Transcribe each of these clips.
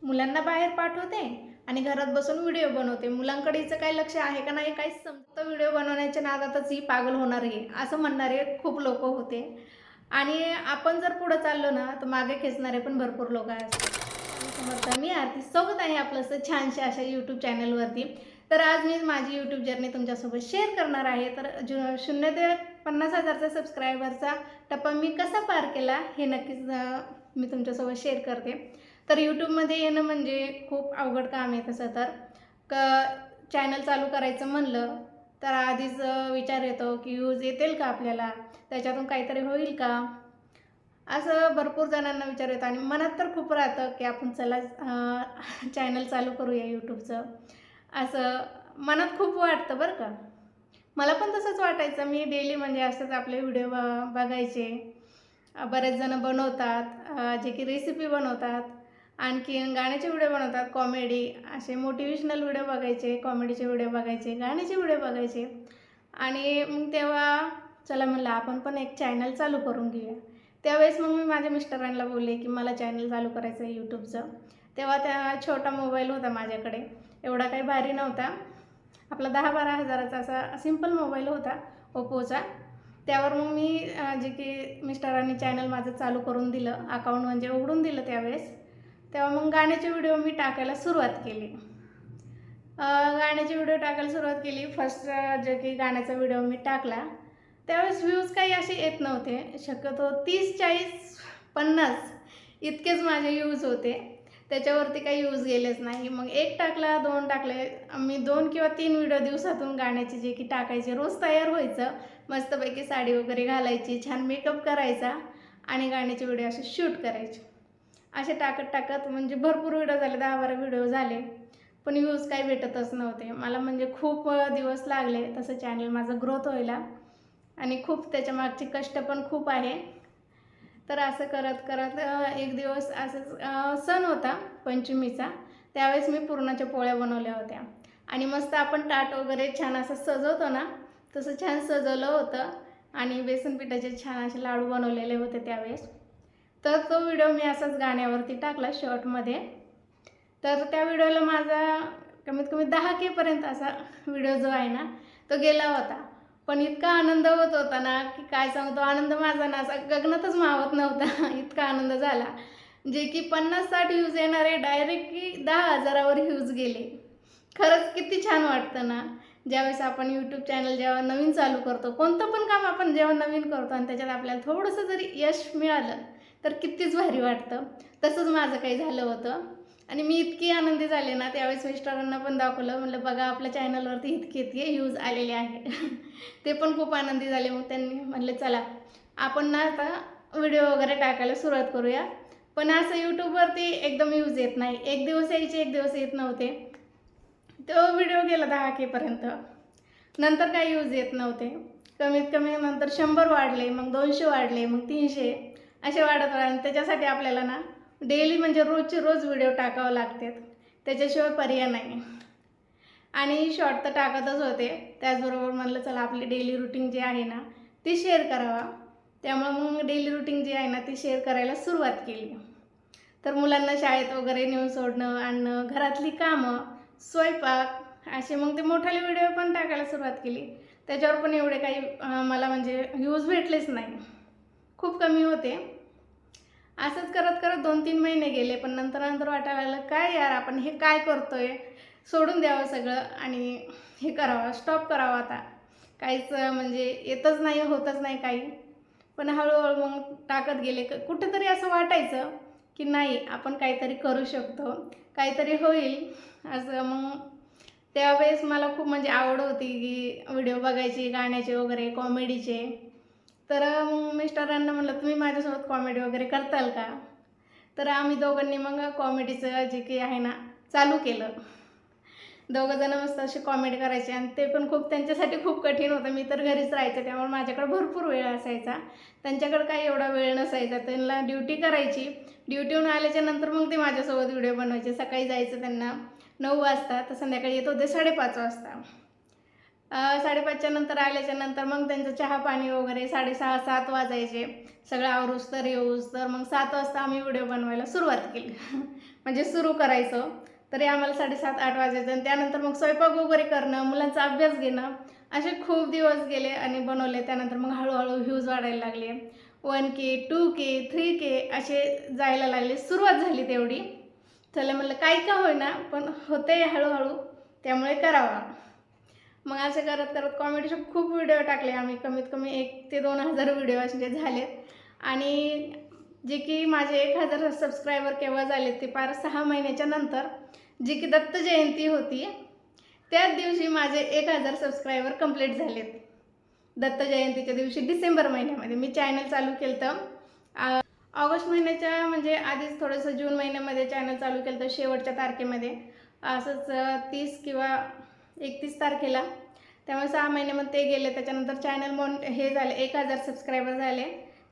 मुलांना बाहेर पाठवते आणि घरात बसून व्हिडिओ बनवते. मुलांकडे हिचं काही लक्ष आहे का नाही काहीच समजतं. व्हिडिओ बनवण्याच्या नादातच ही पागल होणार आहे, असं म्हणणारे खूप लोकं होते. आणि आपण जर पुढे चाललो ना, तर मागे खेचणारे पण भरपूर लोकं असतात. स्वामी समर्थ. मी आरती, स्वागत आहे आपलं असं छानशा अशा यूट्यूब चॅनलवरती. तर आज मी माझी यूट्यूब जर्नी तुमच्यासोबत शेअर करणार आहे. तर 0 ते 50,000चा सबस्क्रायबरचा टप्पा मी कसा पार केला हे नक्कीच मी तुमच्यासोबत शेअर करते. तर यूट्यूबमध्ये येणं म्हणजे खूप अवघड काम आहे तसं तर. चॅनल चालू करायचं म्हणलं तर आधीच विचार येतो की व्ह्यूज येतील का आपल्याला, त्याच्यातून काहीतरी होईल का, असं भरपूर जणांना विचार येतो. आणि मनात तर खूप राहतं की आपण चला चॅनल चालू करूया यूट्यूबचं, असं मनात खूप वाटतं बरं का. मला पण तसंच वाटायचं. मी डेली म्हणजे असंच आपले व्हिडिओ बघायचे. बरेच जण बनवतात, जे की रेसिपी बनवतात, आणखीन गाण्याचे व्हिडिओ बनवतात, कॉमेडी असे मोटिवेशनल व्हिडिओ बघायचे, कॉमेडीचे व्हिडिओ बघायचे, गाण्याचे व्हिडिओ बघायचे. आणि मग तेव्हा चला म्हणलं आपण पण एक चॅनल चालू करून घेऊया. त्यावेळेस मग मी माझ्या मिस्टरांना बोलले की मला चॅनल चालू करायचं आहे यूट्यूबचं. तेव्हा त्या छोटा मोबाईल होता माझ्याकडे, एवढा काही भारी नव्हता. आपला 10-12 हजाराचा असा सिंपल मोबाईल होता ओप्पोचा. त्यावर मग मी जे की मिस्टरांनी चॅनल माझं चालू करून दिलं, अकाउंट म्हणजे उघडून दिलं त्यावेळेस. तेव्हा मग गाण्याचे व्हिडिओ मी टाकायला सुरुवात केली. गाण्याचे व्हिडिओ टाकायला सुरुवात केली. फर्स्ट जे की गाण्याचा व्हिडिओ मी टाकला त्यावेळेस व्ह्यूज काही असे येत नव्हते. शक्यतो 30, 40, 50 इतकेच माझे व्ह्यूज होते. त्याच्यावरती काही व्ह्यूज गेलेच नाही. मग एक टाकला, 2 टाकले. मी 2 किंवा 3 व्हिडिओ दिवसातून गाण्याचे जे की टाकायचे. रोज तयार व्हायचं, मस्तपैकी साडी वगैरे घालायची, छान मेकअप करायचा आणि गाण्याचे व्हिडिओ असे शूट करायचे. असे टाकत म्हणजे भरपूर व्हिडिओ झाले, 10-12 व्हिडिओ झाले. पण व्ह्यूज काही भेटतच नव्हते. मला म्हणजे खूप दिवस लागले तसं चॅनल माझं ग्रोथ व्हायला. आणि खूप त्याच्यामागचे कष्ट पण खूप आहे. तर असं करत करत एक दिवस असंच सण होता पंचमीचा. त्यावेळेस मी पुरणाच्या पोळ्या बनवल्या होत्या आणि मस्त आपण ताट वगैरे छान असं सजवतो ना, तसं छान सजवलं होतं. आणि बेसन पिठाचे छान असे लाडू बनवलेले होते त्यावेळेस. तर तो व्हिडिओ मी असाच गाण्यावरती टाकला शॉर्टमध्ये. तर त्या व्हिडिओला माझा कमीत कमी 10K पर्यंत असा व्हिडिओ जो आहे ना तो गेला होता. पण इतका आनंद होत होता ना की काय सांगतो. आनंद माझा ना असा गगनातच मावत नव्हता. इतका आनंद झाला. जे की 50-60 व्ह्यूज येणारे डायरेक्टली 10,000वर व्ह्यूज गेले. खरंच किती छान वाटतं ना, ज्यावेळेस आपण यूट्यूब चॅनल जेव्हा नवीन चालू करतो, कोणतं पण काम आपण जेव्हा नवीन करतो आणि त्याच्यात आपल्याला थोडंसं जरी यश मिळालं तर कितीच भारी वाटतं. तसंच माझं काही झालं होतं. आणि मी इतकी आनंदी झाले ना त्यावेळेस मिस्टरांना पण दाखवलं. म्हटलं बघा आपल्या चॅनलवरती इतके इतके व्ह्यूज आलेले आहे. ते पण खूप आनंदी झाले. मग त्यांनी म्हटले चला आपण ना आता व्हिडिओ वगैरे टाकायला सुरुवात करूया. पण असं यूट्यूबवरती एकदम व्ह्यूज येत नाही. एक दिवस यायचे, एक दिवस येत नव्हते. तो व्हिडिओ गेला 10K पर्यंत. नंतर काही व्ह्यूज येत नव्हते. कमीत कमी नंतर 100 वाढले, मग 200 वाढले, मग 300 असे वाढत राहिले. आणि त्याच्यासाठी आपल्याला ना डेली म्हणजे रोजचे रोज व्हिडिओ टाकावे लागतात. त्याच्याशिवाय पर्याय नाही. आणि शॉर्ट तर टाकतच होते. त्याचबरोबर म्हणलं चला आपली डेली रुटीन जी आहे ना ती शेअर करावा. त्यामुळे मग डेली रुटीन जी आहे ना ती शेअर करायला सुरुवात केली. तर मुलांना शाळेत वगैरे नेऊन सोडणं, आणणं, घरातली कामं, स्वयंपाक असे मग ते मोठाले व्हिडिओ पण टाकायला सुरुवात केली. त्याच्यावर पण एवढे काही मला म्हणजे व्ह्यूज भेटलेच नाही. खूप कमी होते. असंच करत करत 2-3 महिने गेले. पण नंतर नंतर वाटायला लागलं काय यार आपण हे काय करतोय, सोडून द्यावं सगळं आणि हे करावं, स्टॉप करावं आता. काहीच म्हणजे येतच नाही, होतच नाही काही. पण हळूहळू मग टाकत गेले. कुठेतरी असं वाटायचं की नाही आपण काहीतरी करू शकतो, काहीतरी होईल असं. मग त्यावेळेस मला खूप म्हणजे आवड होती की व्हिडिओ बघायची, गाण्याचे वगैरे, कॉमेडीचे. तर मग मिस्टरांना म्हटलं तुम्ही माझ्यासोबत कॉमेडी वगैरे करताल का. तर आम्ही दोघांनी मग कॉमेडीचं जे काही आहे ना चालू केलं. दोघंजणं मस्त अशी कॉमेडी करायचे. आणि ते पण खूप त्यांच्यासाठी खूप कठीण होतं. मी तर घरीच राहायचे त्यामुळे माझ्याकडे भरपूर वेळ असायचा. त्यांच्याकडे काही एवढा वेळ नसायचा. त्यांना ड्युटी करायची. ड्युटीहून आल्याच्या नंतर मग ते माझ्यासोबत व्हिडिओ बनवायचे. सकाळी जायचं त्यांना 9 वाजता, तर संध्याकाळी येत होते 5:30 वाजता. 5:30च्या नंतर आल्याच्या नंतर मग त्यांचं चहा पाणी वगैरे 6:30-7 वाजायचे. सगळं आवरूस तर येऊस तर मग 7 वाजता आम्ही व्हिडिओ बनवायला सुरुवात केली. म्हणजे सुरू करायचो. तरी आम्हाला 7:30-8 वाजायचं आणि त्यानंतर मग स्वयंपाक वगैरे करणं, मुलांचा अभ्यास घेणं, असे खूप दिवस गेले आणि बनवले. त्यानंतर मग हळूहळू व्ह्यूज वाढायला लागले. 1K, 2K, 3K असे जायला लागले. सुरुवात झाली तेवढी. चला म्हणलं काही का होईना पण होते हळूहळू, त्यामुळे करावा. मग असं करत करत कॉमेडीचे खूप व्हिडिओ टाकले आम्ही. कमीत कमी 1,000 ते 2,000 व्हिडिओ असे झालेत. आणि जे की माझे 1,000 सबस्क्रायबर केव्हा झाले ते पार 6 महिन्याच्या नंतर, जी की दत्त जयंती होती त्याच दिवशी माझे 1,000 सबस्क्रायबर कंप्लीट झालेत. दत्त जयंतीच्या दिवशी डिसेंबर महिन्यामध्ये मी चॅनल चालू केलं तर ऑगस्ट महिन्याच्या म्हणजे आधीच थोडंसं जून महिन्यामध्ये चॅनल चालू केलं तर शेवटच्या तारखेमध्ये असंच 30 किंवा 31 तारखेला. त्यामुळे 6 महिन्यामध्ये ते गेले. त्याच्यानंतर चॅनल हे झाले 1,000 सबस्क्रायबर झाले.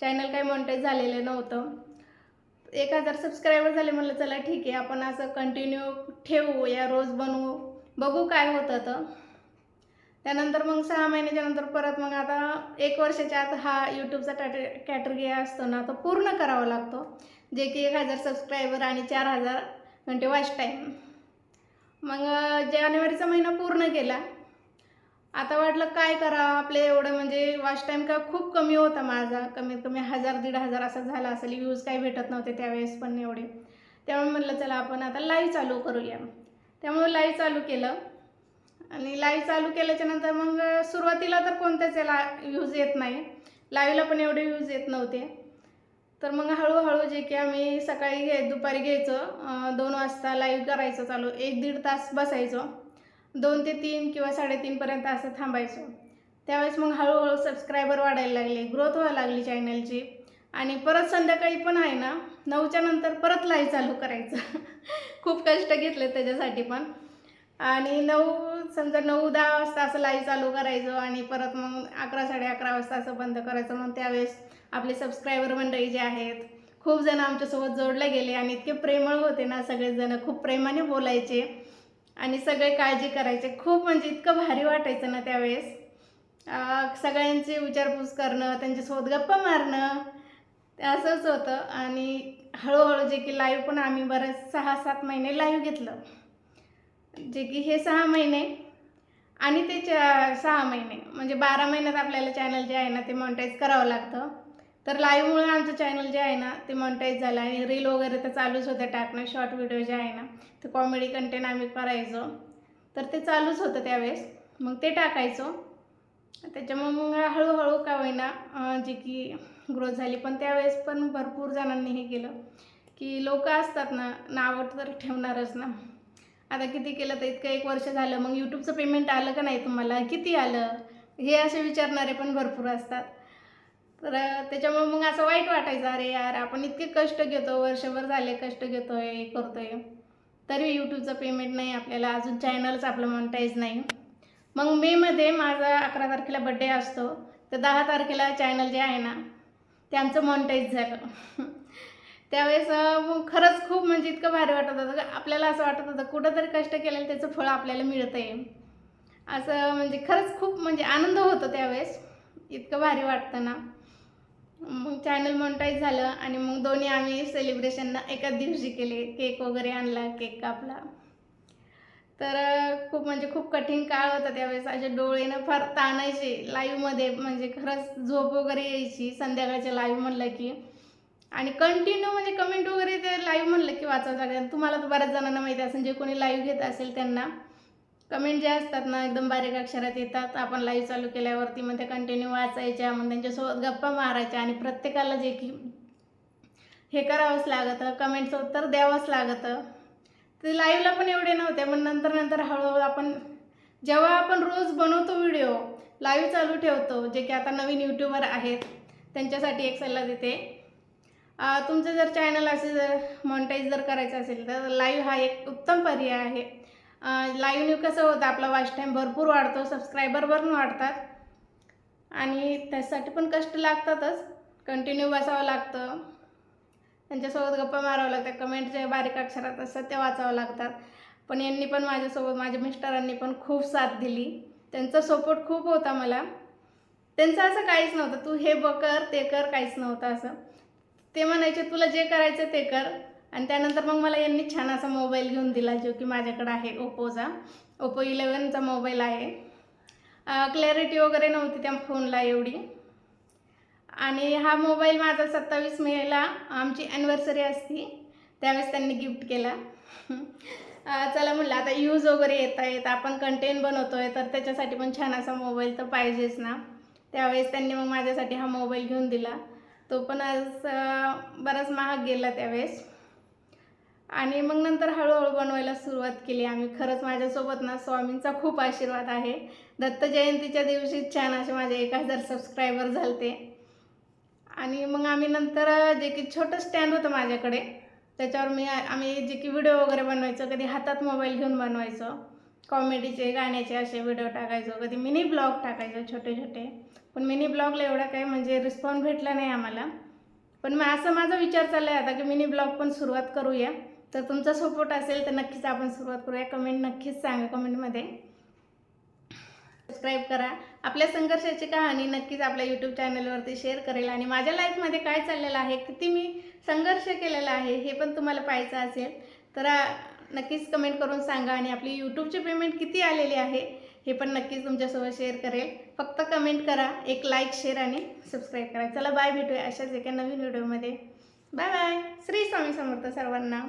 चॅनल काही मॉनिटाईज झालेलं नव्हतं. 1,000 सबस्क्रायबर झाले. म्हणलं चला ठीक आहे आपण असं कंटिन्यू ठेवू या, रोज बनवू, बघू काय होतं. तर त्यानंतर मग 6 महिन्याच्या नंतर परत मग आता 1 वर्षाच्या आत हा यूट्यूबचा कॅटेगरी असतो ना तो पूर्ण करावा लागतो, जे की 1,000 सबस्क्रायबर आणि 4,000 घंटे वॉच टाईम. मग जानेवारीचा महिना पूर्ण केला. आता वाटलं काय करावं आपले एवढं म्हणजे वॉच टाईम का खूप कमी होता माझा. कमीत कमी 1,000-1,500 असा झाला असेल. व्ह्यूज काही भेटत नव्हते त्यावेळेस पण एवढे. त्यामुळे म्हटलं चला आपण आता लाईव्ह चालू करूया. त्यामुळे लाईव्ह चालू केलं. आणि लाईव्ह चालू केल्याच्या नंतर मग सुरुवातीला तर कोणत्याच याला व्ह्यूज येत नाही. लाईव्हला पण एवढे व्ह्यूज येत नव्हते. तर मग हळूहळू जे की आम्ही सकाळी दुपारी घ्यायचो, 2 वाजता लाईव्ह करायचं चालू. 1-1.5 तास बसायचो. 2 ते 3 किंवा 3:30पर्यंत असं थांबायचो. त्यावेळेस मग हळूहळू सबस्क्रायबर वाढायला लागले, ग्रोथ व्हायला लागली चॅनलची. आणि परत संध्याकाळी पण आहे ना 9च्या नंतर परत लाईव्ह चालू करायचं. खूप कष्ट घेतले त्याच्यासाठी पण. आणि 9 समजा 9-10 वाजता असं लाईव्ह चालू करायचं आणि परत मग 11-11:30 वाजता असं बंद करायचं. मग त्यावेळेस आपले सबस्क्रायबर मंडळी जे आहेत खूप जण आमच्यासोबत जोडले गेले आणि इतके प्रेमळ होते ना सगळेजण, खूप प्रेमाने बोलायचे आणि सगळे काळजी करायचे. खूप म्हणजे इतकं भारी वाटायचं ना त्यावेळेस. सगळ्यांची विचारपूस करणं, त्यांच्यासोबत गप्पा मारणं असंच होतं. आणि हळूहळू जे की लाईव्ह पण आम्ही बरेच 6-7 महिने लाईव्ह घेतलं, जे की हे 6 महिने आणि ते 6 महिने म्हणजे 12 महिन्यात आपल्याला चॅनल जे आहे ना ते मॉनिटाईज करावं लागतं. तर लाईव्हमुळे आमचं चॅनल जे आहे ना ते मॉनिटाईज झालं. आणि रील वगैरे तर चालूच होतं टाकणं. शॉर्ट व्हिडिओ जे आहे ना ते कॉमेडी कंटेंट आम्ही करायचो, तर ते चालूच होतं त्यावेळेस. मग ते टाकायचो. त्याच्यामुळे मग हळूहळू का होईना जे की ग्रोथ झाली. पण त्यावेळेस पण भरपूर जणांनी हे केलं की लोक असतात ना, नावं तर ठेवणारच ना. आता किती केलं तर इतकं 1 वर्ष झालं, मग यूट्यूबचं पेमेंट आलं का नाही तुम्हाला, किती आलं, हे असे विचारणारे पण भरपूर असतात. तर त्याच्यामुळे मग असं वाईट वाटायचं, अरे यार आपण इतके कष्ट घेतो, वर्षभर झाले कष्ट घेतोय, हे करतोय, तरी यूट्यूबचं पेमेंट नाही आपल्याला, अजून चॅनलच आपलं मॉनिटाईज नाही. मग मेमध्ये माझा 11 तारखेला बड्डे असतो, तर 10 तारखेला चॅनल जे आहे ना ते आमचं मॉनिटाईज झालं. त्यावेळेस मग खरंच खूप म्हणजे इतकं भारी वाटत होतं. आपल्याला असं वाटत होतं कुठंतरी कष्ट केलेलं त्याचं फळ आपल्याला मिळतं आहे, असं म्हणजे खरंच खूप म्हणजे आनंद होतो त्यावेळेस. इतकं भारी वाटतं ना. मग चॅनल मॉनिटाईज झालं आणि मग दोन्ही आम्ही सेलिब्रेशन एकाच दिवशी केले. केक वगैरे आणला, केक कापला. तर खूप म्हणजे खूप कठीण काळ होता त्यावेळेस. असे डोळेनं फार ताणायचे लाईव्हमध्ये, म्हणजे खरंच झोप वगैरे यायची संध्याकाळच्या लाईव्ह म्हणलं की. आणि कंटिन्यू म्हणजे कमेंट वगैरे ते लाईव्ह म्हणलं की वाचावं लागेल. तुम्हाला तर बऱ्याच जणांना माहिती असेल, जे कोणी लाईव्ह घेत असेल त्यांना कमेंट जे असतात ना एकदम बारीक अक्षरात येतात. आपण लाईव्ह चालू केल्यावरती मग ते कंटिन्यू वाचायच्या, मग त्यांच्यासोबत गप्पा मारायच्या आणि प्रत्येकाला जे की हे करावंच लागतं, कमेंटचं उत्तर द्यावंच लागतं. ते लाईव्हला पण एवढे नव्हते, पण नंतर नंतर हळूहळू आपण जेव्हा आपण रोज बनवतो व्हिडिओ, लाईव्ह चालू ठेवतो, जे की आता नवीन यूट्यूबर आहेत त्यांच्यासाठी एक सल्ला देते. तुमचं जर चॅनल असे जर मॉनिटाईज जर करायचं असेल तर लाईव्ह हा एक उत्तम पर्याय आहे. लाईव्हने कसं होतं, आपला वॉच टाईम भरपूर वाढतो, सबस्क्रायबर पण वाढतात आणि त्यासाठी पण कष्ट लागतातच. कंटिन्यू बसावं लागतं, त्यांच्यासोबत गप्पा मारावं लागतात, कमेंट जे बारीक अक्षरात असतात ते वाचावं लागतात. पण यांनी पण माझ्यासोबत, माझ्या मिस्टरांनी पण खूप साथ दिली. त्यांचा सपोर्ट खूप होता मला. त्यांचं असं काहीच नव्हतं, तू हे कर ते कर, काहीच नव्हतं असं. ते म्हणायचे तुला जे करायचं ते कर. आणि त्यानंतर मग मला यांनी छान असा मोबाईल घेऊन दिला, जो की माझ्याकडे आहे ओप्पोचा. ओप्पो 11चा मोबाईल आहे. क्लॅरिटी वगैरे नव्हती त्या फोनला एवढी. आणि हा मोबाईल माझा 27 मेला आमची ॲनिव्हर्सरी असती, त्यावेळेस त्यांनी गिफ्ट केला. चला म्हटलं आता यूज वगैरे येत आहेत, आपण कंटेंट बनवतो आहे, तर त्याच्यासाठी पण छान असा मोबाईल तर पाहिजेच ना. त्यावेळेस त्यांनी मग माझ्यासाठी हा मोबाईल घेऊन दिला. तो पण आज बराच महाग गेला त्यावेळेस. आणि मग नंतर हळूहळू बनवायला सुरुवात केली आम्ही. खरंच माझ्यासोबत ना स्वामींचा खूप आशीर्वाद आहे. दत्त जयंतीच्या दिवशी छान असे माझे 1000 सबस्क्रायबर झाले. आणि मग आम्ही नंतर जे की छोटं स्टँड होतं माझ्याकडे, त्याच्यावर आम्ही जे की व्हिडिओ वगैरे बनवायचो, कधी हातात मोबाईल घेऊन बनवायचो, कॉमेडीचे गाण्याचे असे व्हिडिओ टाकायचो, कधी मिनी ब्लॉग टाकायचो छोटे छोटे. पण मिनी ब्लॉगला एवढा काही म्हणजे रिस्पॉन्स भेटला नाही आम्हाला. पण मग असं माझा विचार चालला आहे आता की मिनी ब्लॉग पण सुरुवात करूया. तर तुमचा सपोर्ट असेल तर नक्कीच आपण सुरुवात करूया. कमेंट नक्कीच सांगा कमेंटमध्ये. सबस्क्राईब करा. आपल्या संघर्षाची कहाणी नक्कीच आपल्या यूट्यूब चॅनलवरती शेअर करेल. आणि माझ्या लाईफमध्ये काय चाललेलं आहे, किती मी संघर्ष केलेला आहे, हे पण तुम्हाला पाहायचं असेल तर नक्कीच कमेंट करून सांगा. आणि आपली यूट्यूबची पेमेंट किती आलेली आहे हे पण नक्कीच तुमच्यासोबत शेअर करेल. फक्त कमेंट करा, एक लाईक, शेअर आणि सबस्क्राईब करा. चला बाय, भेटूया अशाच एका नवीन व्हिडिओमध्ये. Bye bye. श्री स्वामी समर्थ सर्वांना.